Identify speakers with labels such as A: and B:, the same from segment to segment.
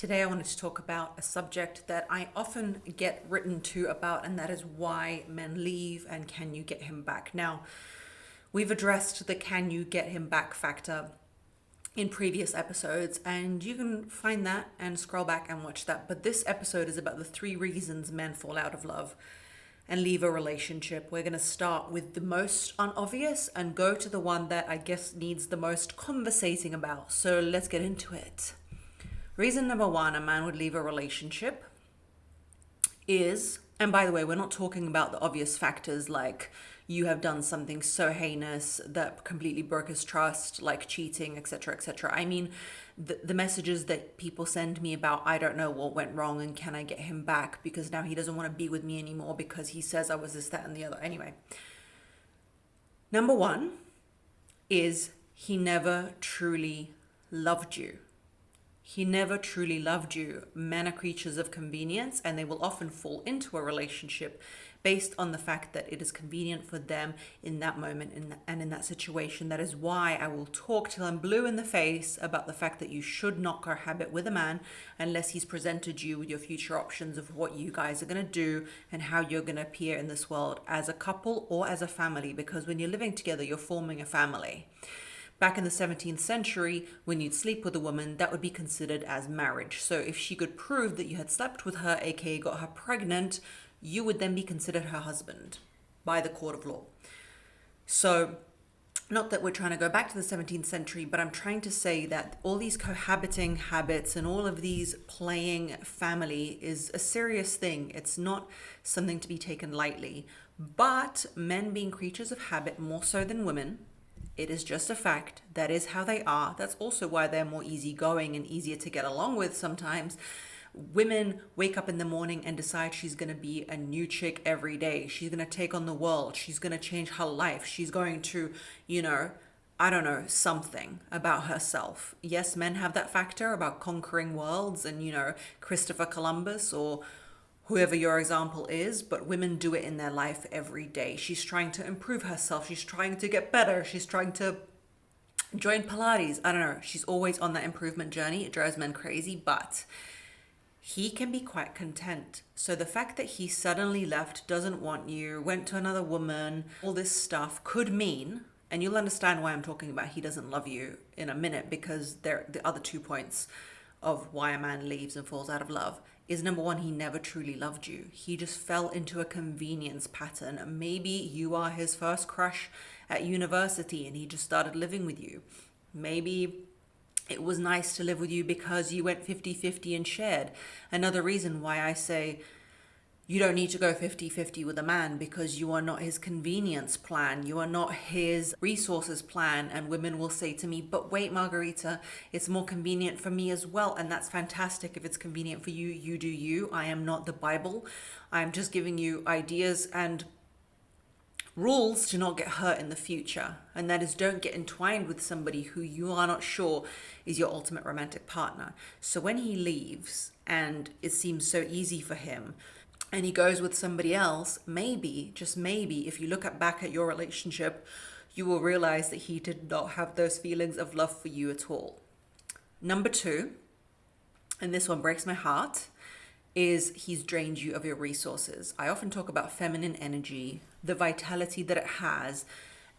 A: Today, I wanted to talk about a subject that I often get written to about, and that is why men leave and can you get him back. Now, we've addressed the can you get him back factor in previous episodes, and you can find that and scroll back and watch that. But this episode is about the 3 reasons men fall out of love and leave a relationship. We're going to start with the most unobvious and go to the one that I guess needs the most conversating about. So let's get into it. Reason number one a man would leave a relationship is, and by the way, we're not talking about the obvious factors like you have done something so heinous that completely broke his trust, like cheating, etc., etc. I mean, the messages that people send me about, I don't know what went wrong and can I get him back because now he doesn't want to be with me anymore because he says I was this, that, and the other. Anyway, number one is he never truly loved you. He never truly loved you. Men are creatures of convenience, and they will often fall into a relationship based on the fact that it is convenient for them in that moment and in that situation. That is why I will talk till I'm blue in the face about the fact that you should not cohabit with a man unless he's presented you with your future options of what you guys are going to do and how you're going to appear in this world as a couple or as a family. Because when you're living together, you're forming a family. Back in the 17th century, when you'd sleep with a woman, that would be considered as marriage. So if she could prove that you had slept with her, aka got her pregnant, you would then be considered her husband by the court of law. So, not that we're trying to go back to the 17th century, but I'm trying to say that all these cohabiting habits and all of these playing family is a serious thing. It's not something to be taken lightly. But men being creatures of habit more so than women, it is just a fact. That is how they are. That's also why they're more easygoing and easier to get along with sometimes. Women wake up in the morning and decide she's going to be a new chick every day. She's going to take on the world. She's going to change her life. She's going to, I don't know, something about herself. Yes, men have that factor about conquering worlds and, Christopher Columbus or whoever your example is, but women do it in their life every day. She's trying to improve herself. She's trying to get better. She's trying to join Pilates. I don't know. She's always on that improvement journey. It drives men crazy, but he can be quite content. So the fact that he suddenly left, doesn't want you, went to another woman, all this stuff could mean, and you'll understand why I'm talking about he doesn't love you in a minute, because they're the other 2 points of why a man leaves and falls out of love is number one, he never truly loved you. He just fell into a convenience pattern. Maybe you are his first crush at university and he just started living with you. Maybe it was nice to live with you because you went 50-50 and shared. Another reason why I say you don't need to go 50-50 with a man, because you are not his convenience plan. You are not his resources plan. And women will say to me, but wait, Margarita, it's more convenient for me as well. And that's fantastic. If it's convenient for you, you do you. I am not the Bible. I'm just giving you ideas and rules to not get hurt in the future. And that is, don't get entwined with somebody who you are not sure is your ultimate romantic partner. So when he leaves and it seems so easy for him, and he goes with somebody else, maybe, just maybe, if you look back at your relationship, you will realize that he did not have those feelings of love for you at all. Number two, and this one breaks my heart, is he's drained you of your resources. I often talk about feminine energy, the vitality that it has,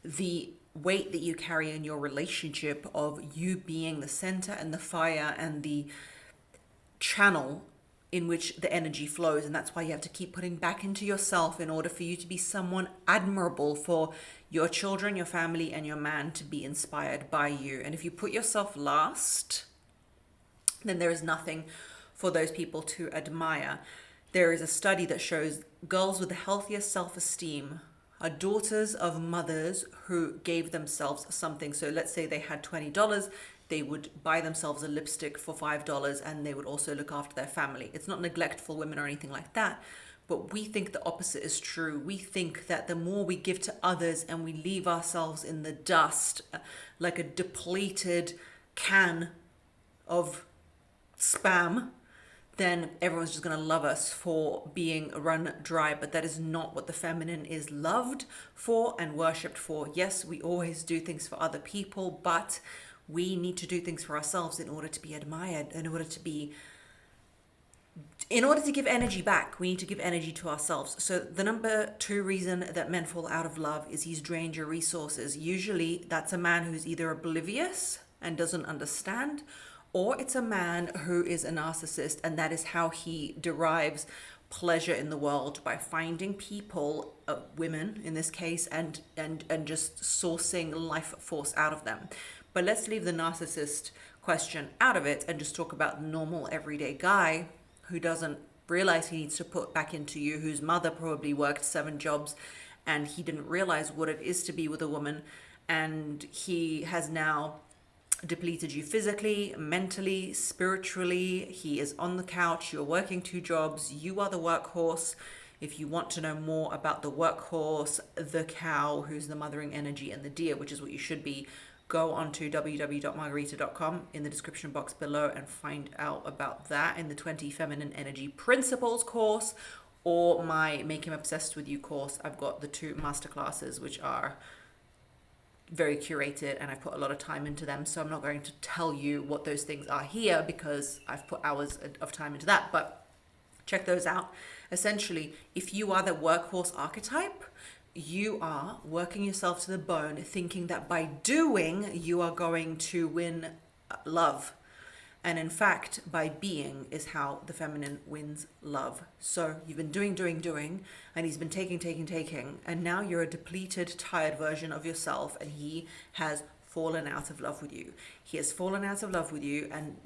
A: the weight that you carry in your relationship of you being the center and the fire and the channel in which the energy flows. And that's why you have to keep putting back into yourself in order for you to be someone admirable for your children, your family, and your man to be inspired by you. And if you put yourself last, then there is nothing for those people to admire. There is a study that shows girls with the healthiest self-esteem are daughters of mothers who gave themselves something. So let's say they had $20, they would buy themselves a lipstick for $5 and they would also look after their family. It's not neglectful women or anything like that, but we think the opposite is true. We think that the more we give to others and we leave ourselves in the dust, like a depleted can of spam, then everyone's just going to love us for being run dry. But that is not what the feminine is loved for and worshipped for. Yes, we always do things for other people, but we need to do things for ourselves in order to be admired, in order to be In order to give energy back, we need to give energy to ourselves. So the number two reason that men fall out of love is he's drained your resources. Usually that's a man who's either oblivious and doesn't understand, or it's a man who is a narcissist, and that is how he derives pleasure in the world, by finding people, women in this case, and just sourcing life force out of them. But let's leave the narcissist question out of it and just talk about the normal everyday guy who doesn't realize he needs to put back into you, whose mother probably worked 7 jobs and he didn't realize what it is to be with a woman, and he has now depleted you physically, mentally, spiritually. He is on the couch, you're working 2 jobs, you are the workhorse. If you want to know more about the workhorse, the cow, who's the mothering energy, and the deer, which is what you should be, go on to www.margarita.com in the description box below and find out about that in the 20 Feminine Energy Principles course, or my Make Him Obsessed With You course. I've got the 2 masterclasses, which are very curated and I put a lot of time into them. So I'm not going to tell you what those things are here because I've put hours of time into that, but check those out. Essentially, if you are the workhorse archetype, you are working yourself to the bone, thinking that by doing, you are going to win love. And in fact, by being is how the feminine wins love. So you've been doing, and he's been taking, and now you're a depleted, tired version of yourself, and he has fallen out of love with you. He has fallen out of love with you, and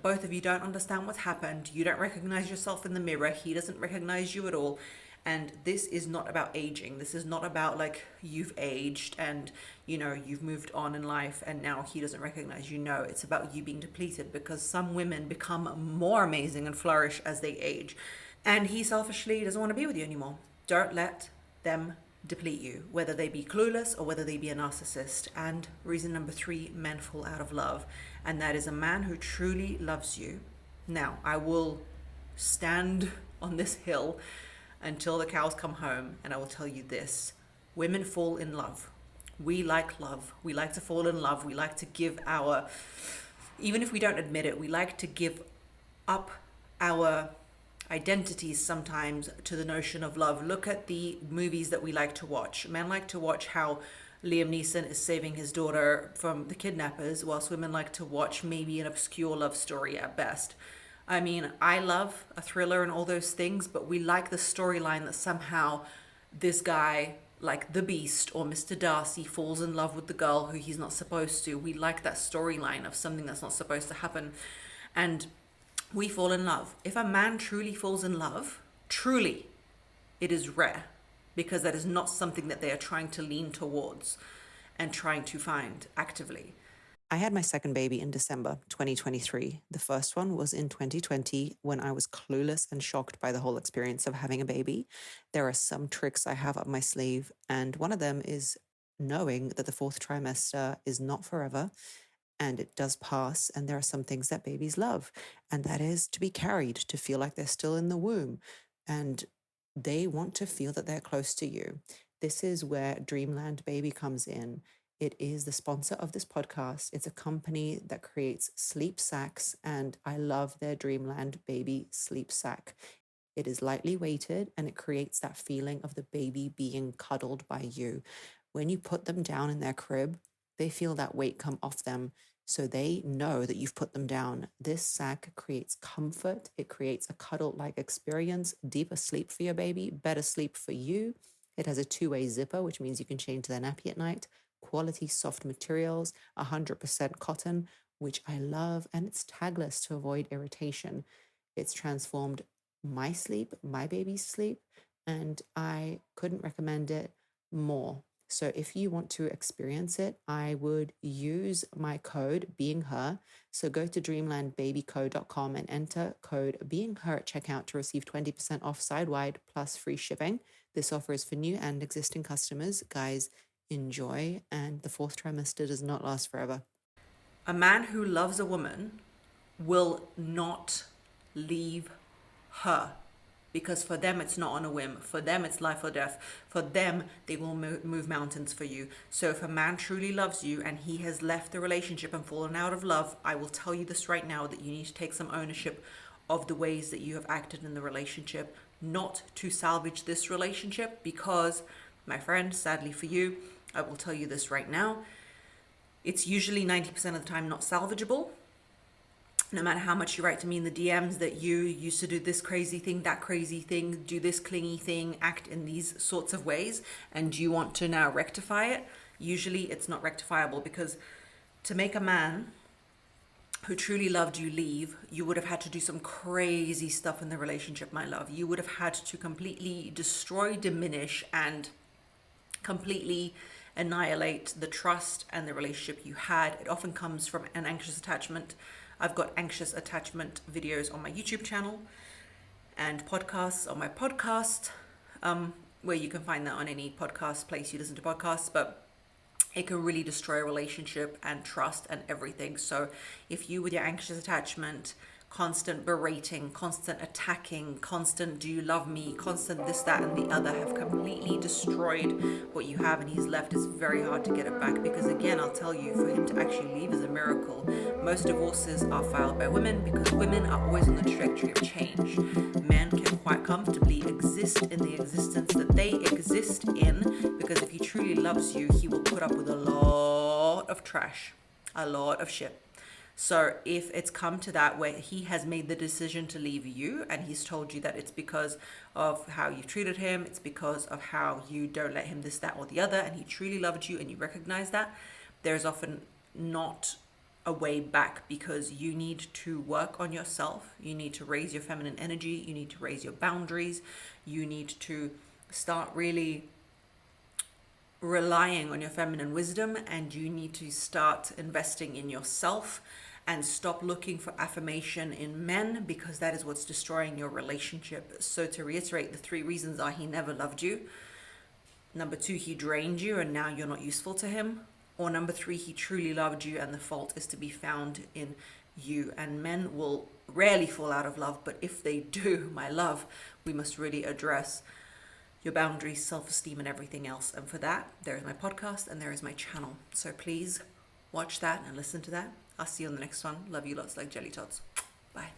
A: both of you don't understand what's happened. You don't recognize yourself in the mirror. He doesn't recognize you at all. And this is not about aging. This is not about like you've aged and you've moved on in life and now he doesn't recognize you. No, it's about you being depleted, because some women become more amazing and flourish as they age, and he selfishly doesn't want to be with you anymore. Don't let them deplete you, whether they be clueless or whether they be a narcissist. And reason number 3, men fall out of love, and that is a man who truly loves you. Now, I will stand on this hill until the cows come home, and I will tell you this: women fall in love. We like love. We like to fall in love. We like to give even if we don't admit it, we like to give up our identities sometimes to the notion of love. Look at the movies that we like to watch. Men like to watch how Liam Neeson is saving his daughter from the kidnappers, whilst women like to watch maybe an obscure love story at best. I mean, I love a thriller and all those things, but we like the storyline that somehow this guy, like the Beast or Mr. Darcy, falls in love with the girl who he's not supposed to. We like that storyline of something that's not supposed to happen. And we fall in love. If a man truly falls in love, truly, it is rare, because that is not something that they are trying to lean towards and trying to find actively. I had my second baby in December 2023. The first one was in 2020 when I was clueless and shocked by the whole experience of having a baby. There are some tricks I have up my sleeve, and one of them is knowing that the 4th trimester is not forever and it does pass, and there are some things that babies love, and that is to be carried, to feel like they're still in the womb, and they want to feel that they're close to you. This is where Dreamland Baby comes in. It is the sponsor of this podcast. It's a company that creates sleep sacks, and I love their Dreamland Baby sleep sack. It is lightly weighted, and it creates that feeling of the baby being cuddled by you. When you put them down in their crib, they feel that weight come off them, so they know that you've put them down. This sack creates comfort. It creates a cuddle-like experience, deeper sleep for your baby, better sleep for you. It has a 2-way zipper, which means you can change their nappy at night. Quality soft materials, 100% cotton, which I love, and it's tagless to avoid irritation. It's transformed my sleep, my baby's sleep, and I couldn't recommend it more. So if you want to experience it, I would use my code BEINGHER. So go to dreamlandbabyco.com and enter code BEINGHER at checkout to receive 20% off side-wide plus free shipping. This offer is for new and existing customers. Guys, enjoy, and the 4th trimester does not last forever. A man who loves a woman will not leave her, because for them it's not on a whim. For them it's life or death. For them, they will move mountains for you. So if a man truly loves you and he has left the relationship and fallen out of love, I will tell you this right now, that you need to take some ownership of the ways that you have acted in the relationship, not to salvage this relationship, because, my friend, sadly for you, I will tell you this right now, it's usually 90% of the time not salvageable. No matter how much you write to me in the DMs that you used to do this crazy thing, that crazy thing, do this clingy thing, act in these sorts of ways, and you want to now rectify it, usually it's not rectifiable, because to make a man who truly loved you leave, you would have had to do some crazy stuff in the relationship, my love. You would have had to completely destroy, diminish, and completely annihilate the trust and the relationship you had. It often comes from an anxious attachment. I've got anxious attachment videos on my YouTube channel and podcasts on my podcast, where you can find that on any podcast place you listen to podcasts, but it can really destroy a relationship and trust and everything. So if you, with your anxious attachment, constant berating, constant attacking, constant do you love me, constant this, that, and the other, have completely destroyed what you have, and he's left, it's very hard to get it back. Because again, I'll tell you, for him to actually leave is a miracle. Most divorces are filed by women because women are always on the trajectory of change. Men can quite comfortably exist in the existence that they exist in, because if he truly loves you, he will put up with a lot of trash, a lot of shit. So if it's come to that where he has made the decision to leave you, and he's told you that it's because of how you've treated him, it's because of how you don't let him this, that, or the other, and he truly loved you and you recognize that, there's often not a way back, because you need to work on yourself. You need to raise your feminine energy. You need to raise your boundaries. You need to start really relying on your feminine wisdom, and you need to start investing in yourself and stop looking for affirmation in men, because that is what's destroying your relationship. So to reiterate, the 3 reasons are: he never loved you. Number 2, he drained you and now you're not useful to him. Or number 3, he truly loved you and the fault is to be found in you. And men will rarely fall out of love, but if they do, my love, we must really address your boundaries, self-esteem, and everything else. And for that, there is my podcast and there is my channel. So please watch that and listen to that. I'll see you on the next one. Love you lots like jelly tots. Bye.